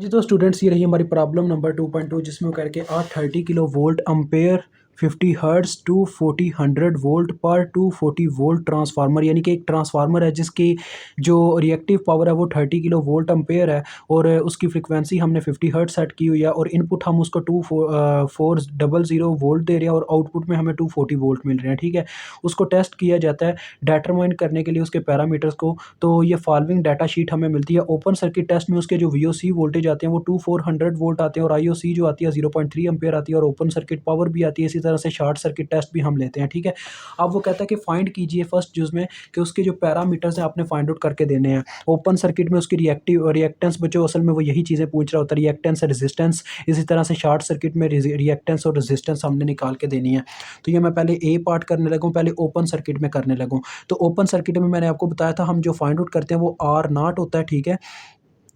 जी तो स्टूडेंट्स, ये रही हमारी प्रॉब्लम नंबर 2.2, जिसमें वो कह के 30 kilo volt ampere 50 hertz to 40 100 volt पर 240 वोल्ट ट्रांसफार्मर, यानी कि एक ट्रांसफार्मर है जिसकी जो रिएक्टिव पावर है वो 30 किलो वोल्ट अम्पेयर है और उसकी फ्रिक्वेंसी हमने 50 हर्ट्ज सेट की हुई है और इनपुट हम उसको 2400 वोल्ट दे रहे हैं और आउटपुट में हमें 240 वोल्ट मिल रहे हैं। ठीक है, उसको टेस्ट किया जाता है डेटरमाइन करने के लिए उसके पैरामीटर्स को। तो ये फॉलोइंग डाटा शीट हमें मिलती है। ओपन सर्किट टेस्ट में उसके जो VOC वोल्टेज आते हैं वो 2400 वोल्ट आते हैं और IOC जो आती है 0.3 एम्पेयर आती है और ओपन सर्किट पावर भी आती है। इसी तरह से शॉर्ट सर्किट टेस्ट भी हम लेते हैं। ठीक है, अब वो कहता है कि फाइंड कीजिए फर्स्ट जुज में कि उसके जो पैरामीटर्स हैं आपने फाइंड आउट करके देने हैं। ओपन सर्किट में उसकी रिएक्टेंस बच्चों असल में वो यही चीज़ें पूछ रहा होता है, रिएक्टेंस रेजिस्टेंस। इसी तरह से शॉर्ट सर्किट में रिएक्टेंस और रेजिस्टेंस हमने निकाल के देनी है। तो ये मैं पहले ए पार्ट करने लगूँ, पहले ओपन सर्किट में करने लगूँ। तो ओपन सर्किट में मैंने आपको बताया था हम जो फाइंड आउट करते हैं वो R0 होता है। ठीक है,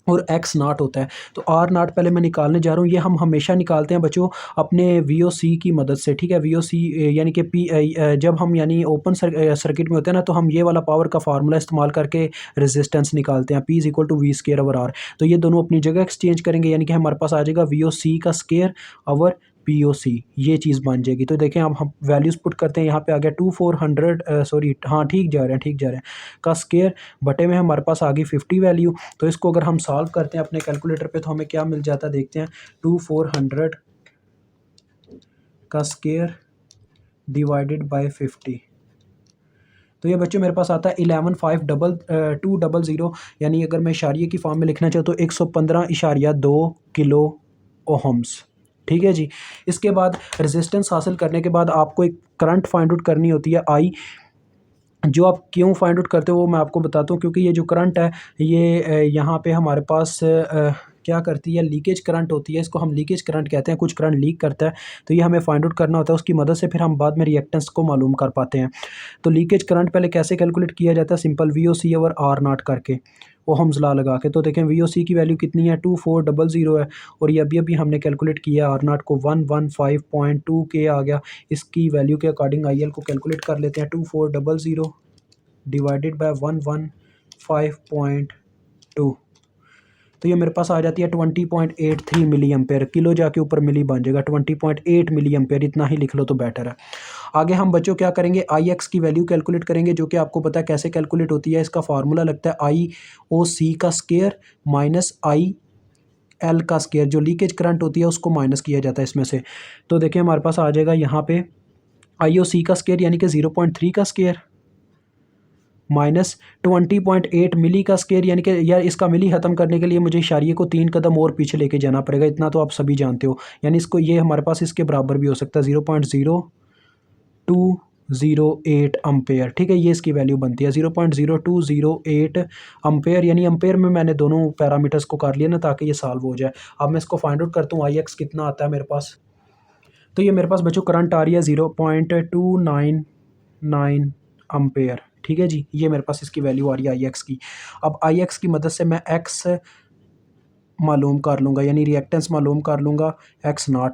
और X0 होता है। तो R0 पहले मैं निकालने जा रहा हूँ। ये हम हमेशा निकालते हैं बच्चों अपने VOC की मदद से। ठीक है, VOC यानी कि जब हम यानी ओपन सर्किट में होते हैं ना, तो हम ये वाला पावर का फार्मूला इस्तेमाल करके रेजिस्टेंस निकालते हैं, P=V²/R। तो ये दोनों अपनी जगह एक्सचेंज करेंगे, यानी कि हमारे पास आ जाएगा VOC का स्क्वायर ओवर POC, ये चीज़ बन जाएगी। तो देखें अब हम वैल्यूज़ पुट करते हैं। यहाँ पे आ गया 2400 सॉरी हाँ ठीक जा रहे हैं का स्क्वायर बटे में हमारे पास आ गई 50 वैल्यू। तो इसको अगर हम सॉल्व करते हैं अपने कैलकुलेटर पे तो हमें क्या मिल जाता है देखते हैं। 2400 का स्क्वायर डिवाइडेड बाय 50, तो ये बच्चों मेरे पास आता है 115200, यानी अगर मैं इशारिये की फॉर्म में लिखना चाहूँ तो 115.2 किलो ओहम्स। ठीक है जी, इसके बाद रेजिस्टेंस हासिल करने के बाद आपको एक करंट फाइंड आउट करनी होती है I। जो आप क्यों फाइंड आउट करते हो वो मैं आपको बताता हूँ, क्योंकि ये जो करंट है ये यहाँ पे हमारे पास क्या करती है, लीकेज करंट होती है। इसको हम लीकेज करंट कहते हैं, कुछ करंट लीक करता है। तो ये हमें फाइंड आउट करना होता है, उसकी मदद से फिर हम बाद में रिएक्टेंस को मालूम कर पाते हैं। तो लीकेज करंट पहले कैसे कैलकुलेट किया जाता है, सिंपल VOC ओवर R0 करके, ओहम्स लॉ लगा के। तो देखें VOC की वैल्यू कितनी है, 2400 है और ये अभी हमने कैलकुलेट किया R0 को 115.2 के आ गया। इसकी वैल्यू के अकॉर्डिंग IL को कैलकुलेट कर लेते हैं। 2400 डिवाइडेड बाय 115.2, तो ये मेरे पास आ जाती है 20.83 मिली एम्पेयर। किलो जाके ऊपर मिली बन जाएगा, 20.8 मिली एम्पेयर, इतना ही लिख लो तो बेटर है। आगे हम बच्चों क्या करेंगे, IX की वैल्यू कैलकुलेट करेंगे, जो कि आपको पता है कैसे कैलकुलेट होती है। इसका फार्मूला लगता है IOC का स्क्वायर माइनस IL का स्क्वायर। जो लीकेज करंट होती है उसको माइनस किया जाता है इसमें से। तो देखिए हमारे पास आ जाएगा यहाँ पे IOC का स्क्वायर यानी कि 0.3 का स्क्वायर माइनस 20.8 मिली का स्क्वायर, यानी कि यार इसका मिली ख़त्म करने के लिए मुझे इशारिये को 3 कदम और पीछे लेके जाना पड़ेगा, इतना तो आप सभी जानते हो। यानी इसको ये हमारे पास इसके बराबर भी हो सकता है 0.0208 अम्पेयर। ठीक है, ये इसकी वैल्यू बनती है 0.0208 अम्पेयर। यानी अम्पेयर में मैंने दोनों पैरामीटर्स को कर लिया ना, ताकि ये सॉल्व हो जाए। अब मैं इसको फाइंड आउट करता हूँ IX कितना आता है मेरे पास। तो ये मेरे पास बच्चों करंट आ रही है 0.299 अम्पेयर। ठीक है जी, ये मेरे पास इसकी वैल्यू आ रही है IX की। अब IX की मदद से मैं X मालूम कर लूँगा, यानी रिएक्टेंस मालूम कर लूँगा X0,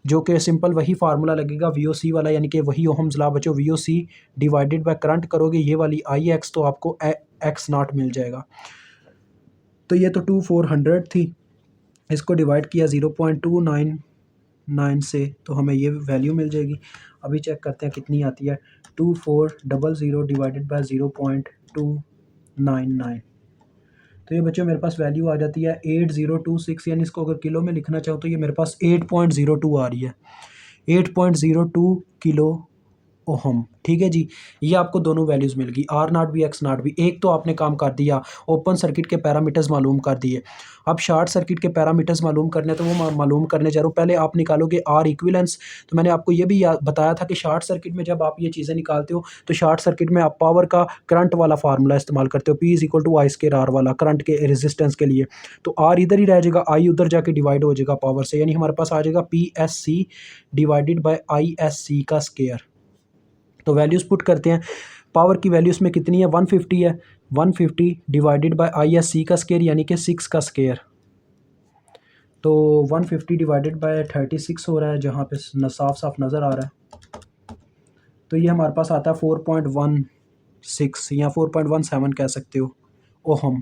जो कि सिंपल वही फार्मूला लगेगा VOC वाला, यानी कि वही ओहम्स लॉ बच्चों, VOC डिवाइडेड बाय करंट करोगे ये वाली IX, तो आपको X0 मिल जाएगा। तो ये तो 2400 थी, इसको डिवाइड किया 0.299 से, तो हमें ये वैल्यू मिल जाएगी। अभी चेक करते हैं कितनी आती है, 2400 डिवाइडेड बाय 0.299। तो ये बच्चों मेरे पास वैल्यू आ जाती है 8026, यानी इसको अगर किलो में लिखना चाहो तो ये मेरे पास 8.02 आ रही है, 8.02 किलो ओहम। ठीक है जी, ये आपको दोनों वैल्यूज़ मिल गई, R0 भी X0 भी। एक तो आपने काम कर दिया, ओपन सर्किट के पैरामीटर्स मालूम कर दिए। अब शॉर्ट सर्किट के पैरामीटर्स मालूम करने, तो वो मालूम करने जा रहा हूँ। पहले आप निकालोगे R इक्विवेलेंस। तो मैंने आपको ये भी बताया था कि शॉर्ट सर्किट में जब आप ये चीज़ें निकालते हो तो शॉर्ट सर्किट में आप पावर का करंट वाला फार्मूला इस्तेमाल करते हो, P=I²R वाला, करंट के रेजिस्टेंस के लिए। तो R इधर ही रह जाएगा, I उधर जाके डिवाइड हो जाएगा पावर से, यानी हमारे पास आ जाएगा PSC डिवाइडेड बाई ISC का स्क्वायर। तो वैल्यूज़ पुट करते हैं। पावर की वैल्यू इसमें कितनी है, 150 है, 150 डिवाइडेड बाय ISC का स्क्वायर यानी कि 6 का स्क्वायर। तो 150 डिवाइडेड बाय 36 हो रहा है, जहाँ पे साफ साफ नज़र आ रहा है। तो ये हमारे पास आता है 4.16 या 4.17 कह सकते हो ओहम।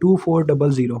2400.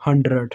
100,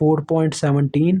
4.17,